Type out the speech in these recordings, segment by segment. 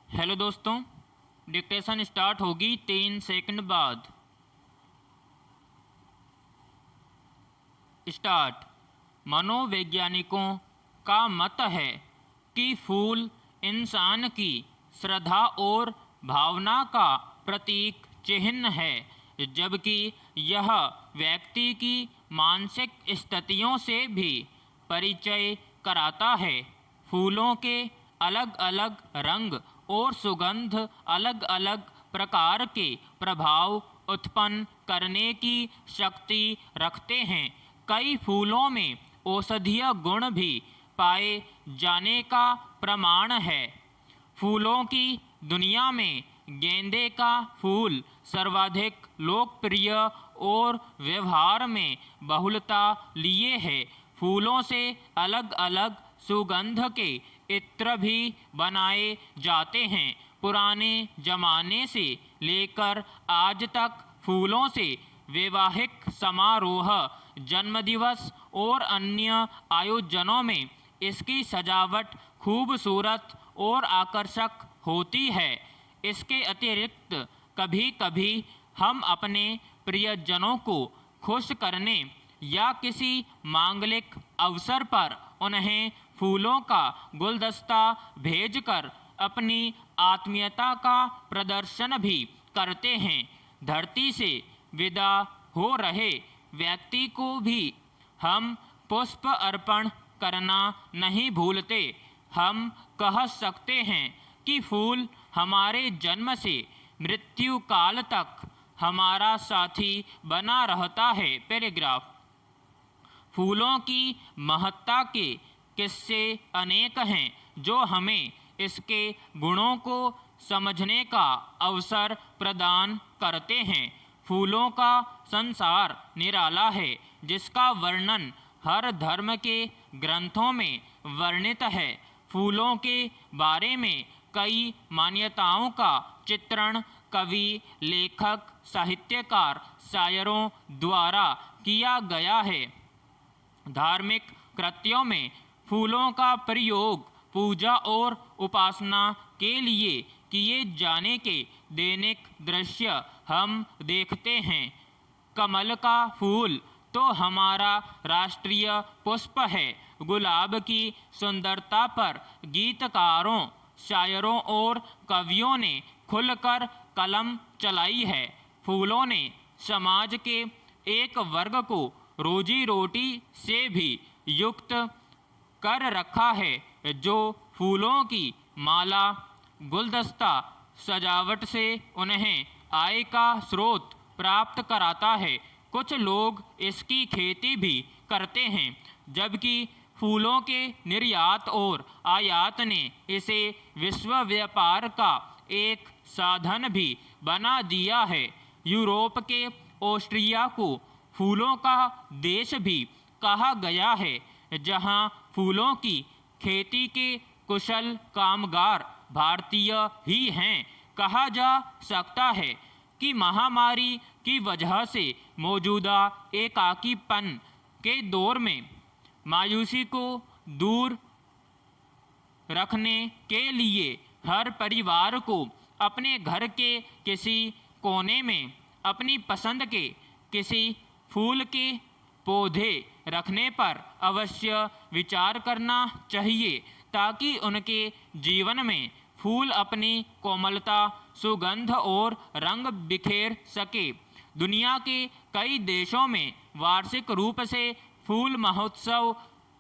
Hello दोस्तों, dictation start होगी 3 second बाद। स्टार्ट। मनोवैज्ञानिकों का मत है कि फूल इंसान की श्रद्धा और भावना का प्रतीक चिन्ह है, जबकि यह व्यक्ति की मानसिक स्थितियों से भी परिचय कराता है। फूलों के अलग अलग रंग और सुगंध अलग अलग प्रकार के प्रभाव उत्पन्न करने की शक्ति रखते हैं। कई फूलों में औषधीय गुण भी पाए जाने का प्रमाण है। फूलों की दुनिया में गेंदे का फूल सर्वाधिक लोकप्रिय और व्यवहार में बहुलता लिए है। फूलों से अलग अलग सुगंध के इत्र भी बनाए जाते हैं। पुराने जमाने से लेकर आज तक फूलों से वैवाहिक समारोह, जन्मदिवस और अन्य आयोजनों में इसकी सजावट खूबसूरत और आकर्षक होती है। इसके अतिरिक्त कभी कभी हम अपने प्रियजनों को खुश करने या किसी मांगलिक अवसर पर उन्हें फूलों का गुलदस्ता भेजकर अपनी आत्मीयता का प्रदर्शन भी करते हैं। धरती से विदा हो रहे व्यक्ति को भी हम पुष्प अर्पण करना नहीं भूलते। हम कह सकते हैं कि फूल हमारे जन्म से मृत्यु काल तक हमारा साथी बना रहता है। पैराग्राफ। फूलों की महत्ता के किस्से अनेक हैं जो हमें इसके गुणों को समझने का अवसर प्रदान करते हैं। फूलों का संसार निराला है, जिसका वर्णन हर धर्म के ग्रंथों में वर्णित है। फूलों के बारे में कई मान्यताओं का चित्रण कवि, लेखक, साहित्यकार, शायरों द्वारा किया गया है। धार्मिक कृत्यों में फूलों का प्रयोग पूजा और उपासना के लिए किए जाने के दैनिक दृश्य हम देखते हैं। कमल का फूल तो हमारा राष्ट्रीय पुष्प है। गुलाब की सुंदरता पर गीतकारों, शायरों और कवियों ने खुलकर कलम चलाई है। फूलों ने समाज के एक वर्ग को रोजी रोटी से भी युक्त कर रखा है, जो फूलों की माला, गुलदस्ता सजावट से उन्हें आय का स्रोत प्राप्त कराता है। कुछ लोग इसकी खेती भी करते हैं, जबकि फूलों के निर्यात और आयात ने इसे विश्व व्यापार का एक साधन भी बना दिया है। यूरोप के ऑस्ट्रिया को फूलों का देश भी कहा गया है, जहां फूलों की खेती के कुशल कामगार भारतीय ही हैं। कहा जा सकता है कि महामारी की वजह से मौजूदा एकाकीपन के दौर में मायूसी को दूर रखने के लिए हर परिवार को अपने घर के किसी कोने में अपनी पसंद के किसी फूल के पौधे रखने पर अवश्य विचार करना चाहिए, ताकि उनके जीवन में फूल अपनी कोमलता, सुगंध और रंग बिखेर सके। दुनिया के कई देशों में वार्षिक रूप से फूल महोत्सव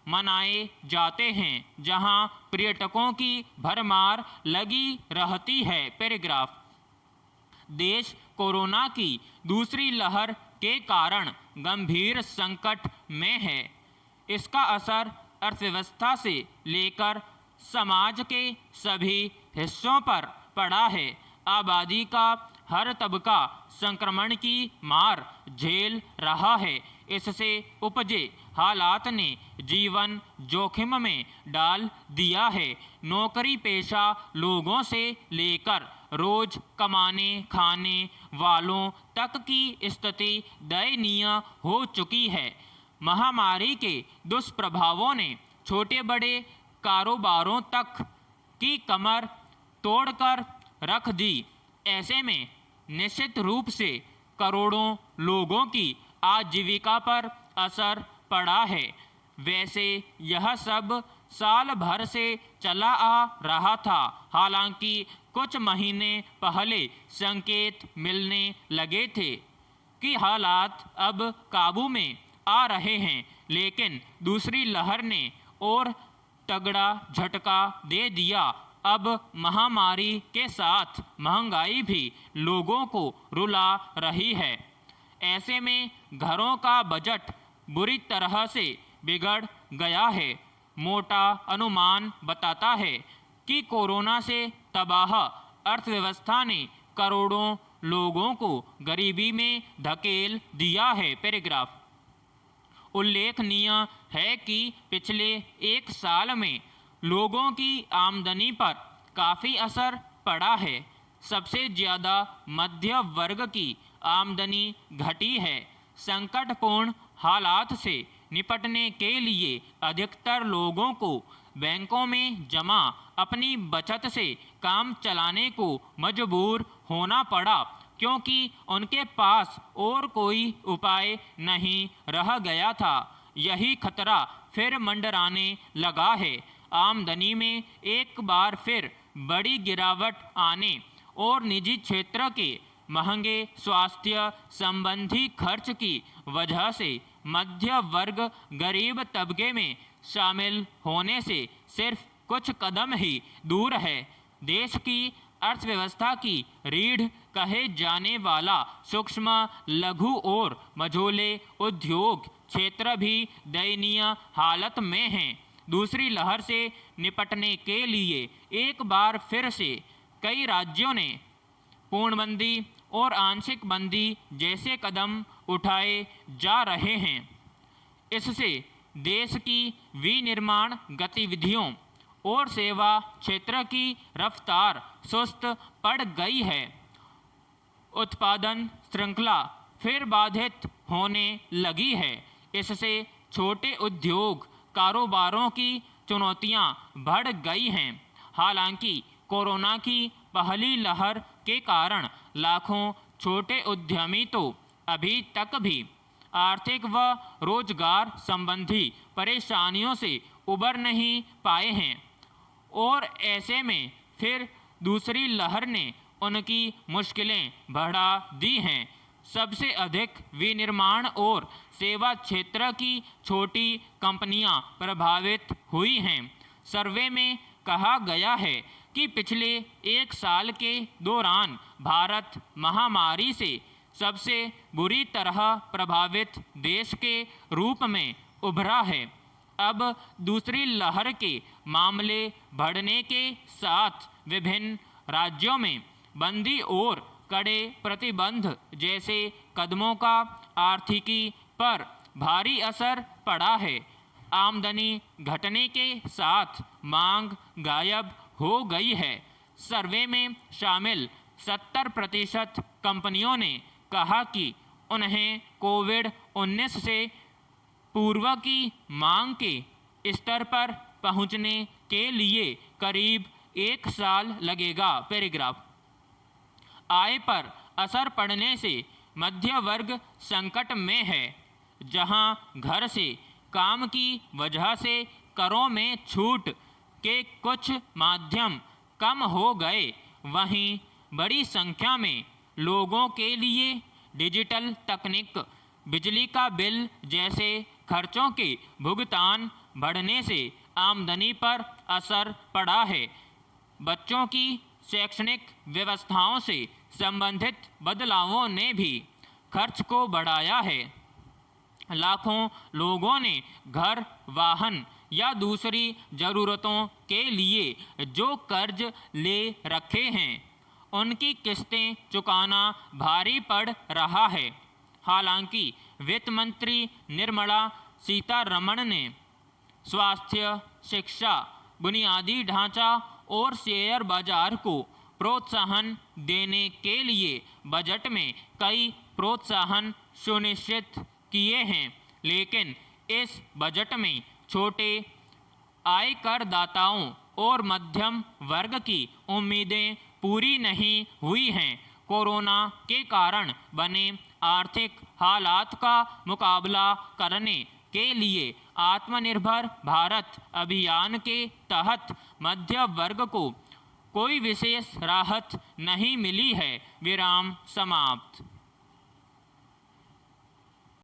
मनाए जाते हैं, जहां पर्यटकों की भरमार लगी रहती है। पैराग्राफ। देश कोरोना की दूसरी लहर के कारण गंभीर संकट में है। इसका असर अर्थव्यवस्था से लेकर समाज के सभी हिस्सों पर पड़ा है। आबादी का हर तबका संक्रमण की मार झेल रहा है। इससे उपजे हालात ने जीवन जोखिम में डाल दिया है। नौकरी पेशा लोगों से लेकर रोज कमाने खाने वालों तक की स्थिति दयनीय हो चुकी है। महामारी के दुष्प्रभावों ने छोटे बड़े कारोबारों तक की कमर तोड़कर रख दी। ऐसे में निश्चित रूप से करोड़ों लोगों की आजीविका पर असर पड़ा है। वैसे यह सब साल भर से चला आ रहा था। हालांकि कुछ महीने पहले संकेत मिलने लगे थे कि हालात अब काबू में आ रहे हैं, लेकिन दूसरी लहर ने और तगड़ा झटका दे दिया। अब महामारी के साथ महंगाई भी लोगों को रुला रही है। ऐसे में घरों का बजट बुरी तरह से बिगड़ गया है। मोटा अनुमान बताता है कि कोरोना से तबाह अर्थव्यवस्था ने करोड़ों लोगों को गरीबी में धकेल दिया है। पैराग्राफ। उल्लेखनीय है कि पिछले एक साल में लोगों की आमदनी पर काफ़ी असर पड़ा है। सबसे ज़्यादा मध्य वर्ग की आमदनी घटी है। संकटपूर्ण हालात से निपटने के लिए अधिकतर लोगों को बैंकों में जमा अपनी बचत से काम चलाने को मजबूर होना पड़ा, क्योंकि उनके पास और कोई उपाय नहीं रह गया था। यही खतरा फिर मंडराने लगा है। आमदनी में एक बार फिर बड़ी गिरावट आने और निजी क्षेत्र के महंगे स्वास्थ्य संबंधी खर्च की वजह से मध्य वर्ग गरीब तबके में शामिल होने से सिर्फ कुछ कदम ही दूर है। देश की अर्थव्यवस्था की रीढ़ कहे जाने वाला सूक्ष्म, लघु और मझोले उद्योग क्षेत्र भी दयनीय हालत में हैं। दूसरी लहर से निपटने के लिए एक बार फिर से कई राज्यों ने पूर्णबंदी और आंशिक बंदी जैसे कदम उठाए जा रहे हैं। इससे देश की विनिर्माण गतिविधियों और सेवा क्षेत्र की रफ्तार सुस्त पड़ गई है। उत्पादन श्रृंखला फिर बाधित होने लगी है। इससे छोटे उद्योग कारोबारों की चुनौतियां बढ़ गई हैं। हालांकि कोरोना की पहली लहर के कारण लाखों छोटे उद्यमी तो अभी तक भी आर्थिक व रोजगार संबंधी परेशानियों से उबर नहीं पाए हैं, और ऐसे में फिर दूसरी लहर ने उनकी मुश्किलें बढ़ा दी हैं। सबसे अधिक विनिर्माण और सेवा क्षेत्र की छोटी कंपनियां प्रभावित हुई हैं। सर्वे में कहा गया है कि पिछले एक साल के दौरान भारत महामारी से सबसे बुरी तरह प्रभावित देश के रूप में उभरा है। अब दूसरी लहर के मामले बढ़ने के साथ विभिन्न राज्यों में बंदी और कड़े प्रतिबंध जैसे कदमों का आर्थिकी पर भारी असर पड़ा है। आमदनी घटने के साथ मांग गायब हो गई है। सर्वे में शामिल 70% कंपनियों ने कहा कि उन्हें कोविड-19 से पूर्व की मांग के स्तर पर पहुंचने के लिए करीब एक साल लगेगा। पैराग्राफ। आय पर असर पड़ने से मध्य वर्ग संकट में है। जहां घर से काम की वजह से करों में छूट के कुछ माध्यम कम हो गए, वहीं बड़ी संख्या में लोगों के लिए डिजिटल तकनीक, बिजली का बिल जैसे खर्चों के भुगतान बढ़ने से आमदनी पर असर पड़ा है। बच्चों की शैक्षणिक व्यवस्थाओं से संबंधित बदलावों ने भी खर्च को बढ़ाया है। लाखों लोगों ने घर, वाहन या दूसरी ज़रूरतों के लिए जो कर्ज ले रखे हैं, उनकी किस्तें चुकाना भारी पड़ रहा है। हालांकि वित्त मंत्री निर्मला सीतारमण ने स्वास्थ्य, शिक्षा, बुनियादी ढांचा और शेयर बाजार को प्रोत्साहन देने के लिए बजट में कई प्रोत्साहन सुनिश्चित किए हैं, लेकिन इस बजट में छोटे आयकरदाताओं और मध्यम वर्ग की उम्मीदें पूरी नहीं हुई हैं। कोरोना के कारण बने आर्थिक हालात का मुकाबला करने के लिए आत्मनिर्भर भारत अभियान के तहत मध्य वर्ग को कोई विशेष राहत नहीं मिली है। विराम समाप्त।